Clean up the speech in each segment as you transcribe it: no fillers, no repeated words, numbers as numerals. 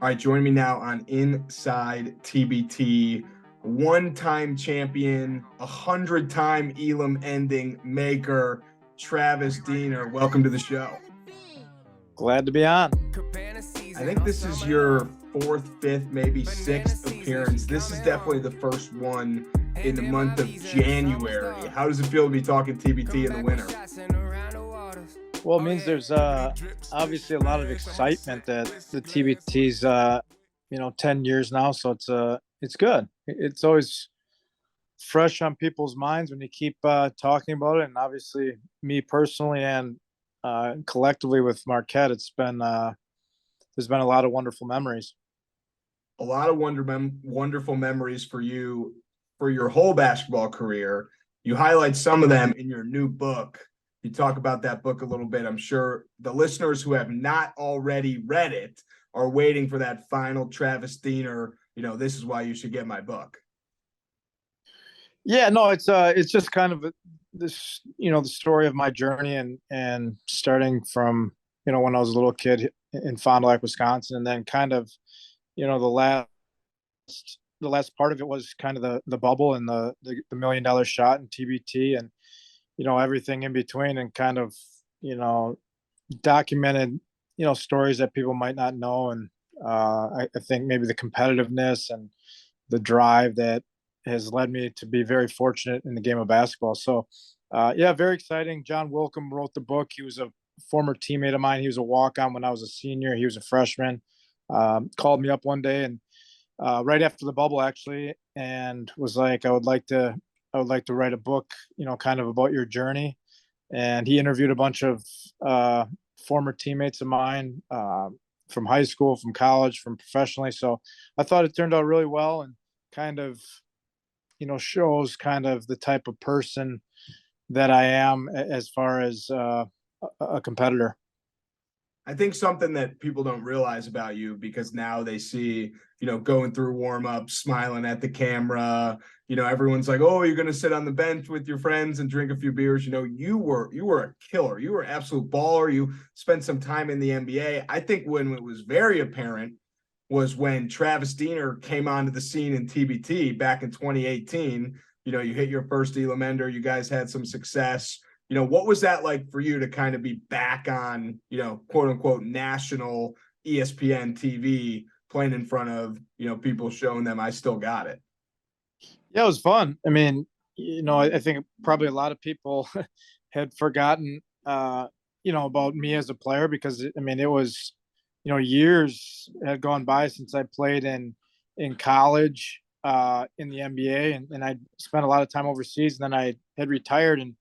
All right, join me now on Inside TBT. One-time champion, 100-time Elam ending maker, Travis Diener. Welcome to the show. Glad to be on. I think this is your fourth, fifth, maybe sixth appearance. This is definitely the first one in the month of January. How does it feel to be talking TBT in the winter? Well, it means there's obviously a lot of excitement that the TBT's 10 years now, so it's good. It's always fresh on people's minds when you keep talking about it, and obviously me personally and collectively with Marquette, it's been there's been a lot of wonderful memories. A lot of wonderful memories for you for your whole basketball career. You highlight some of them in your new book. You talk about that book a little bit. I'm sure the listeners who have not already read it are waiting for that final Travis Diener, this is why you should get my book. Yeah, no, it's just kind of this, the story of my journey and starting from, when I was a little kid in Fond du Lac, Wisconsin, and then kind of, the last part of it was kind of the bubble and the $1 million shot in TBT and, everything in between, and kind of, documented, stories that people might not know. And I think maybe the competitiveness and the drive that has led me to be very fortunate in the game of basketball. So, yeah, very exciting. John Wilkham wrote the book. He was a former teammate of mine. He was a walk-on when I was a senior. He was a freshman. Called me up one day and right after the bubble, actually, and was like, I would like to write a book, kind of about your journey. And he interviewed a bunch of former teammates of mine from high school, from college, from professionally. So I thought it turned out really well and kind of, shows kind of the type of person that I am as far as a competitor. I think something that people don't realize about you, because now they see, going through warm-ups, smiling at the camera, everyone's like, oh, you're going to sit on the bench with your friends and drink a few beers. You were a killer. You were an absolute baller. You spent some time in the NBA. I think when it was very apparent was when Travis Diener came onto the scene in TBT back in 2018. You hit your first Elam ender. You guys had some success. What was that like for you to kind of be back on, quote unquote, national ESPN TV, playing in front of, people showing them I still got it? Yeah, it was fun. I mean, I think probably a lot of people had forgotten, about me as a player, because I mean, it was, years had gone by since I played in college, in the NBA, and I spent a lot of time overseas. And then I had retired and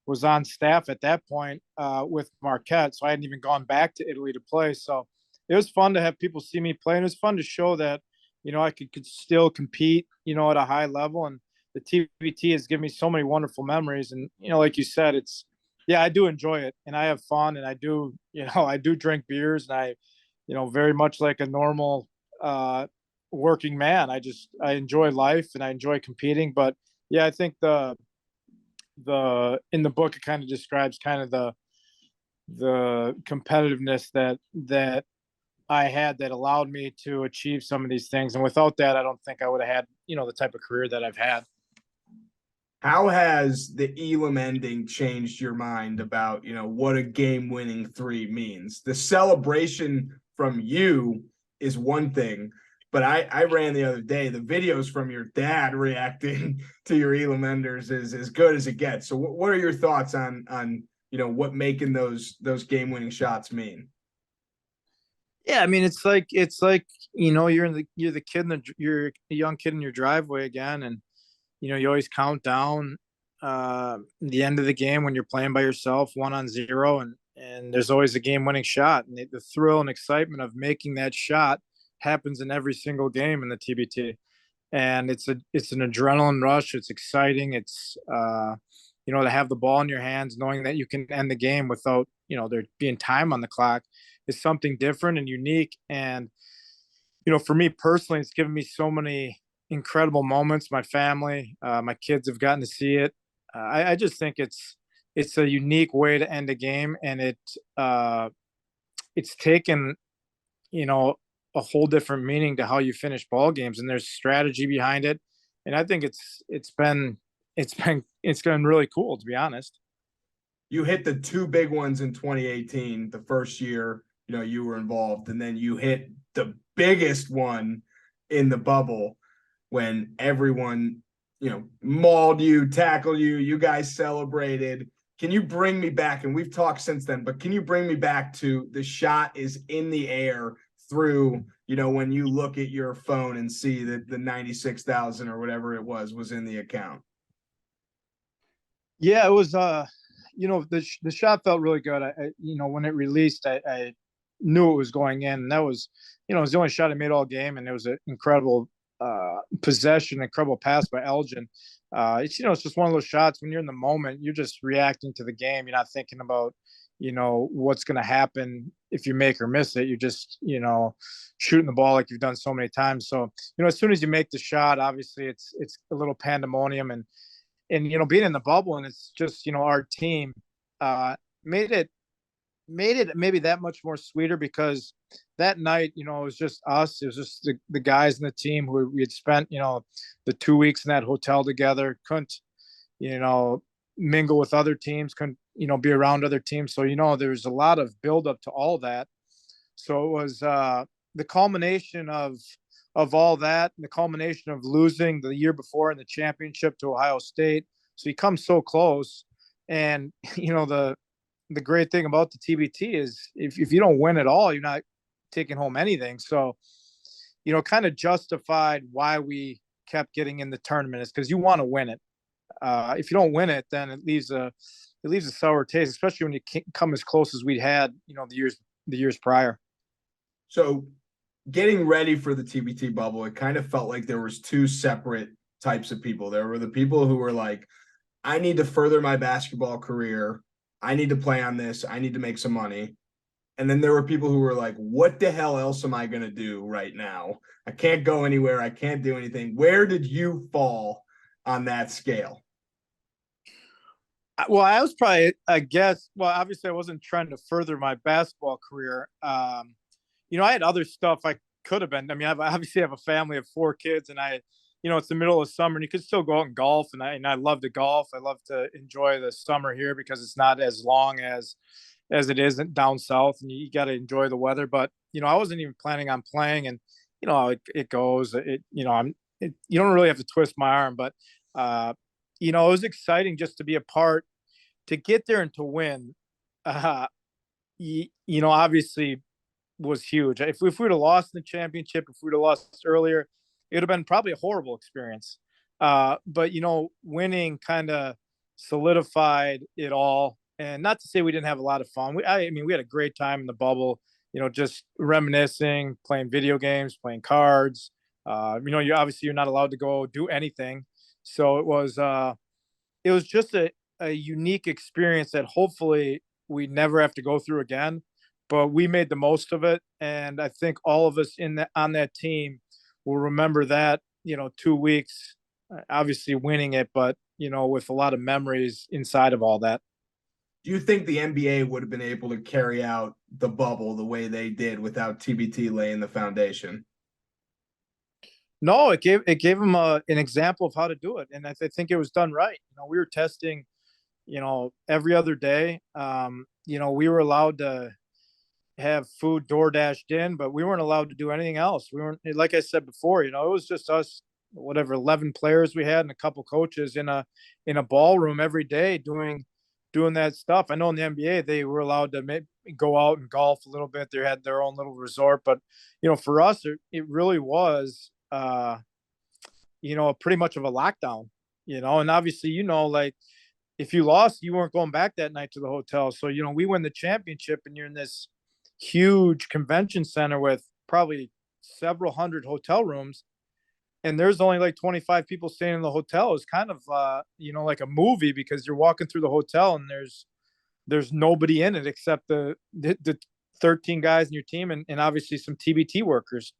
was on staff at that point with Marquette, so I hadn't even gone back to Italy to play. So it was fun to have people see me play, and it was fun to show that I could still compete, at a high level. And the TBT has given me so many wonderful memories. And like you said, yeah, I do enjoy it, and I have fun, and I do I do drink beers, and I very much like a normal working man. I enjoy life and I enjoy competing. But yeah, I think the in the book it kind of describes kind of the competitiveness that I had that allowed me to achieve some of these things. And without that, I don't think I would have had, the type of career that I've had. How has the Elam ending changed your mind about, what a game-winning three means? The celebration from you is one thing, but I ran the other day, the videos from your dad reacting to your Elam enders is as good as it gets. So what are your thoughts on what making those game-winning shots mean? Yeah, I mean, it's like you're the kid you're a young kid in your driveway again, and you always count down the end of the game when you're playing by yourself, 1-0, and there's always a game-winning shot, and the thrill and excitement of making that shot happens in every single game in the TBT, and it's an adrenaline rush. It's exciting. It's to have the ball in your hands, knowing that you can end the game without there being time on the clock, is something different and unique. And for me personally, it's given me so many incredible moments. My family, my kids have gotten to see it. I just think it's a unique way to end a game, and it's taken a whole different meaning to how you finish ball games, and there's strategy behind it. And I think it's been really cool, to be honest. You hit the two big ones in 2018, the first year, you were involved, and then you hit the biggest one in the bubble when everyone, mauled you, tackled you, you guys celebrated. Can you bring me back? And we've talked since then, but can you bring me back to the shot is in the air through, when you look at your phone and see that the 96,000 or whatever it was in the account? Yeah, it was the shot felt really good. When it released, I knew it was going in, and that was, it was the only shot I made all game, and it was an incredible possession, incredible pass by Elgin. It's just one of those shots when you're in the moment, you're just reacting to the game. You're not thinking about, what's going to happen if you make or miss it. You're just, shooting the ball like you've done so many times. So, as soon as you make the shot, obviously it's a little pandemonium, and being in the bubble, and it's just, our team made it maybe that much more sweeter, because that night, it was just us. It was just the guys in the team who we had spent, the 2 weeks in that hotel together, couldn't, mingle with other teams, couldn't, be around other teams. So, there's a lot of buildup to all that. So it was the culmination of all that, and the culmination of losing the year before in the championship to Ohio State. So you come so close. And, the great thing about the TBT is if you don't win at all, you're not taking home anything. So, kind of justified why we kept getting in the tournament is because you want to win it. If you don't win it, then it leaves a sour taste, especially when you can't come as close as we had, the years prior. So getting ready for the TBT bubble, it kind of felt like there was two separate types of people. There were the people who were like, I need to further my basketball career. I need to play on this. I need to make some money. And then there were people who were like, what the hell else am I going to do right now? I can't go anywhere. I can't do anything. Where did you fall on that scale? Well, I was probably, I guess, well, obviously I wasn't trying to further my basketball career. I had other stuff I could have been. I mean, I obviously have a family of 4 kids, and it's the middle of summer, and you could still go out and golf. And I love to golf. I love to enjoy the summer here because it's not as long as it is down south, and you got to enjoy the weather. But I wasn't even planning on playing, and it goes. You don't really have to twist my arm, but it was exciting just to be a part, to get there and to win. Obviously was huge. If we would have lost in the championship, if we would have lost earlier, it would have been probably a horrible experience. But winning kind of solidified it all. And not to say we didn't have a lot of fun. We had a great time in the bubble. Just reminiscing, playing video games, playing cards. You're not allowed to go do anything. So it was just a unique experience that hopefully we never have to go through again. But we made the most of it, and I think all of us on that team will remember that 2 weeks, obviously winning it, but with a lot of memories inside of all that. Do you think the NBA would have been able to carry out the bubble the way they did without TBT laying the foundation? No, it gave them an example of how to do it, and I think it was done right. We were testing, every other day. We were allowed to have food door dashed in, but we weren't allowed to do anything else. We weren't, like I said before, it was just us, whatever, 11 players we had and a couple coaches in a ballroom every day doing that stuff. I know in the NBA, they were allowed to go out and golf a little bit. They had their own little resort, but, for us, it really was, pretty much of a lockdown, and obviously, like, if you lost, you weren't going back that night to the hotel. So, we win the championship, and you're in this huge convention center with probably several hundred hotel rooms, and there's only like 25 people staying in the hotel. It's kind of like a movie, because you're walking through the hotel and there's nobody in it except the 13 guys in your team, and obviously some TBT workers.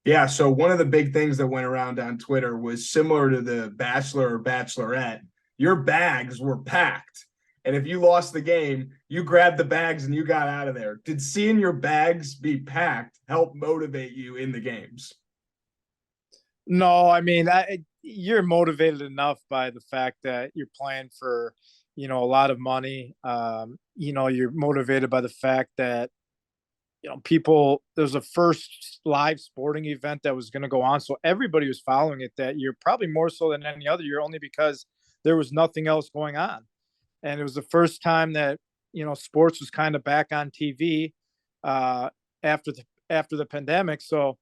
Yeah, so one of the big things that went around on Twitter was similar to the Bachelor or Bachelorette. Your bags were packed. And if you lost the game, you grabbed the bags and you got out of there. Did seeing your bags be packed help motivate you in the games? No, I mean, you're motivated enough by the fact that you're playing for, a lot of money. You're motivated by the fact that, people, there's a first live sporting event that was going to go on. So everybody was following it that year, probably more so than any other year, only because there was nothing else going on. And it was the first time that, sports was kind of back on TV uh, after the pandemic. So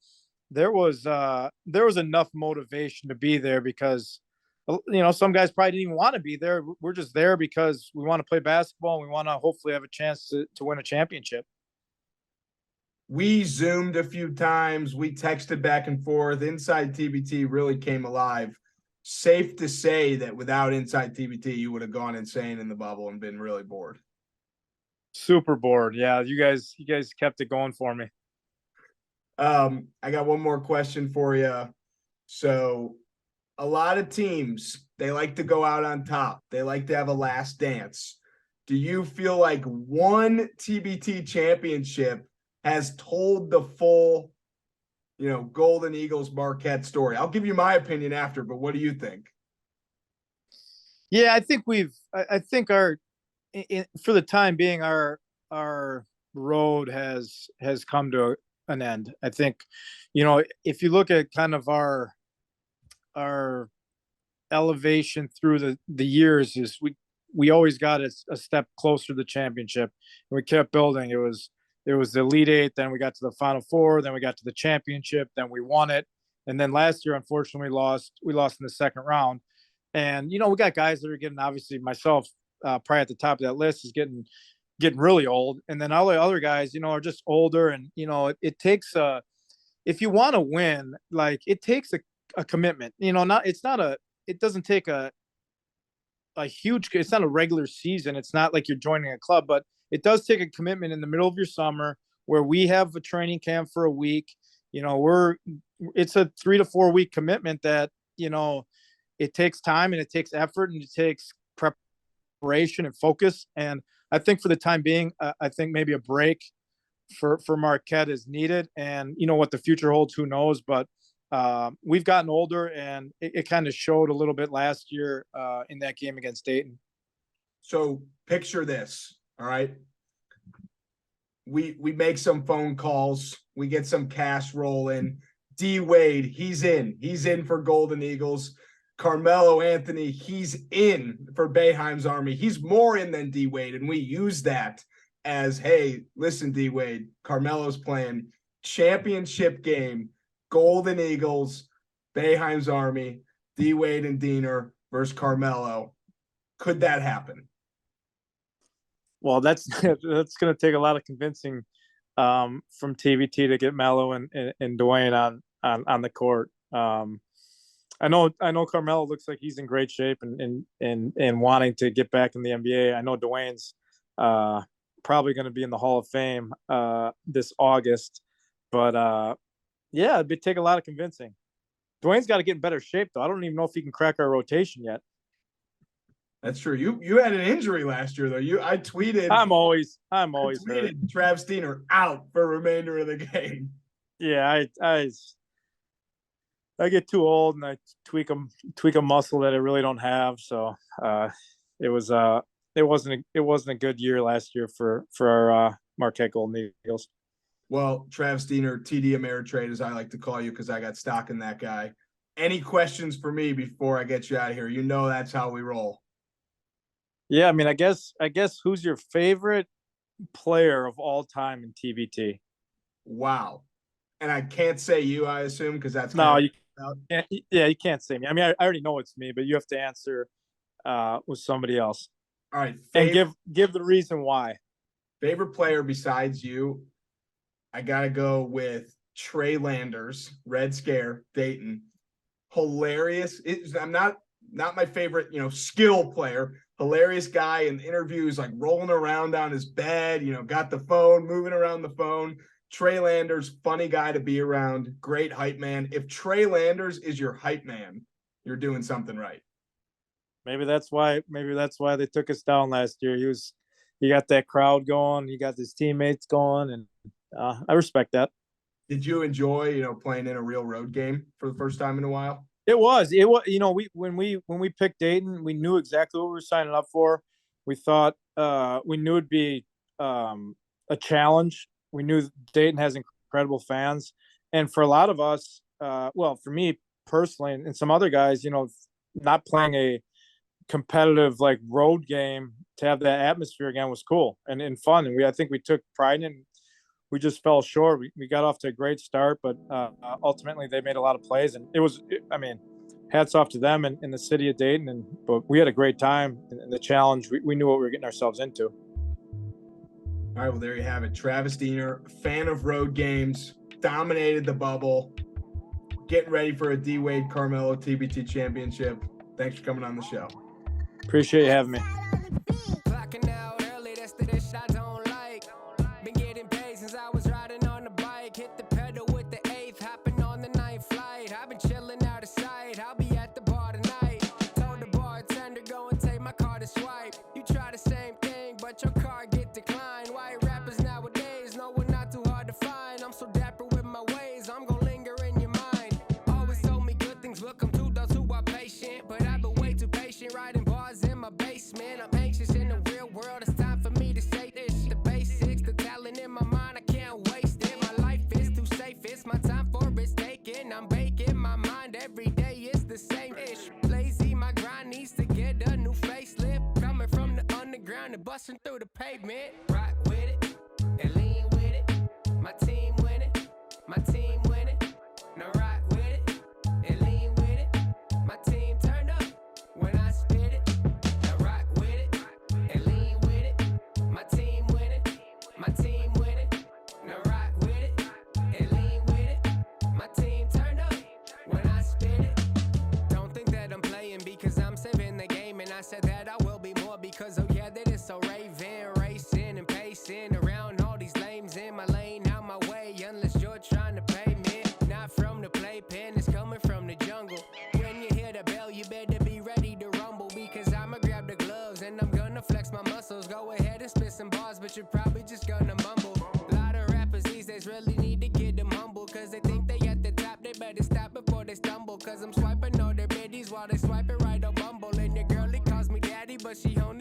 there was enough motivation to be there because some guys probably didn't even want to be there. We're just there because we want to play basketball and we want to hopefully have a chance to win a championship. We Zoomed a few times. We texted back and forth. Inside TBT really came alive. Safe to say that without Inside TBT, you would have gone insane in the bubble and been really bored. Super bored. Yeah, you guys kept it going for me. I got one more question for you. So, a lot of teams, they like to go out on top. They like to have a last dance. Do you feel like one TBT championship has told the full, Golden Eagles Marquette story? I'll give you my opinion after, but what do you think? Yeah, I think I think for the time being, our road has come to an end. I think, if you look at kind of our elevation through the years, is we always got a step closer to the championship, and we kept building. It was the Elite Eight, then we got to the Final Four, then we got to the championship, then we won it, and then last year, unfortunately, we lost in the second round. And we got guys that are getting, obviously myself, probably at the top of that list, is getting really old, and then all the other guys, are just older, and it takes if you want to win, like it takes a commitment. It doesn't take a huge. It's not a regular season. It's not like you're joining a club, but it does take a commitment in the middle of your summer where we have a training camp for a week. It's a 3 to 4 week commitment that it takes time and it takes effort and it takes preparation and focus. And I think for the time being, I think maybe a break for Marquette is needed. And what the future holds, who knows? But we've gotten older, and it kind of showed a little bit last year in that game against Dayton. So picture this, all right? We make some phone calls, we get some cash rolling. D Wade, he's in for Golden Eagles. Carmelo Anthony, he's in for Boeheim's Army. He's more in than D Wade, and we use that as, hey, listen, D Wade, Carmelo's playing championship game, Golden Eagles, Boeheim's Army, D Wade and Diener versus Carmelo. Could that happen? Well, that's going to take a lot of convincing from TBT to get Melo and Dwayne on the court. I know Carmelo looks like he's in great shape and wanting to get back in the NBA. I know Dwayne's probably going to be in the Hall of Fame this August, but yeah, it'd take a lot of convincing. Dwayne's got to get in better shape though. I don't even know if he can crack our rotation yet. That's true. You had an injury last year though. I tweeted. I'm always tweeted hurt. Travis Diener out for remainder of the game. Yeah, I get too old and I tweak a muscle that I really don't have. So it wasn't a good year last year for our Marquette Golden Eagles. Well, Travis Diener, TD Ameritrade, as I like to call you, because I got stock in that guy. Any questions for me before I get you out of here? That's how we roll. Yeah, I mean, I guess who's your favorite player of all time in TBT? Wow. And I can't say you, I assume, because that's no, you can't. Yeah, you can't say me. I mean, I already know it's me, but you have to answer with somebody else. All right, and give the reason why. Favorite player besides you, I gotta go with Trey Landers, Red Scare, Dayton. Hilarious. I'm not my favorite, skill player. Hilarious guy in interviews, like rolling around on his bed, got the phone, moving around the phone. Trey Landers, funny guy to be around, great hype man. If Trey Landers is your hype man, you're doing something right. Maybe that's why they took us down last year. He got that crowd going, he got his teammates going, and I respect that. Did you enjoy, playing in a real road game for the first time in a while? It was, when we picked Dayton, we knew exactly what we were signing up for. We thought we knew it'd be a challenge. We knew Dayton has incredible fans, and for a lot of us, well, for me personally, and some other guys, not playing a competitive like road game, to have that atmosphere again was cool and fun. And I think we took pride in. We just fell short. We got off to a great start, but ultimately they made a lot of plays, and I mean, hats off to them in the city of Dayton. But we had a great time, and the challenge, we knew what we were getting ourselves into. All right, well, there you have it. Travis Diener, fan of road games, dominated the bubble, getting ready for a D-Wade Carmelo TBT Championship. Thanks for coming on the show. Appreciate you having me. Clocking out early, that's the dish I don't like. Been getting paid since I was riding on the bike. Hit the pedal with the 8th, hopping on the 9th flight. I've been chilling out of sight, I'll be at the bar tonight. Told the bartender, go and take my card to swipe. You try the same thing, but your card get declined. White rappers nowadays, no, we're not too hard to find. I'm so dapper with my ways, I'm gonna linger in your mind. Always told me good things will come to those who are patient, but I've been way too patient, writing bars in my basement. I'm anxious in the real world, it's time for me to say this. The basics, the talent in my mind, I can't waste it. My life is too safe, it's my time for it's taken. I'm baking my mind, every day is the same ish. Lazy, my grind needs to get a new facelift. Coming from the underground and busting through the pavement. Rock with it, and lean with it. My team winning, my team winning. Now rock with it, and lean with it. My team turned up when I spit it. Now rock with it, and lean with it. My team winning, my team winning. Now rock with it, and lean with it. My team turned up when I spit it. Don't think that I'm playing because I'm saving the game, and I said that I will be more because oh yeah, that is so raving, racing and pacing around all these lanes in my lane, out my way, unless you're trying to pay me. Not from the playpen, it's coming from the jungle. When you hear the bell, you better be ready to rumble because I'ma grab the gloves and I'm gonna flex my muscles. Go ahead and spit some bars, but you're probably just gonna mumble. A lot of rappers these days really need to get them humble cause they think they at the top, they better stop before they stumble. Cause I'm swiping all their biddies while they swiping right on Bumble. And your girlie calls me daddy, but she only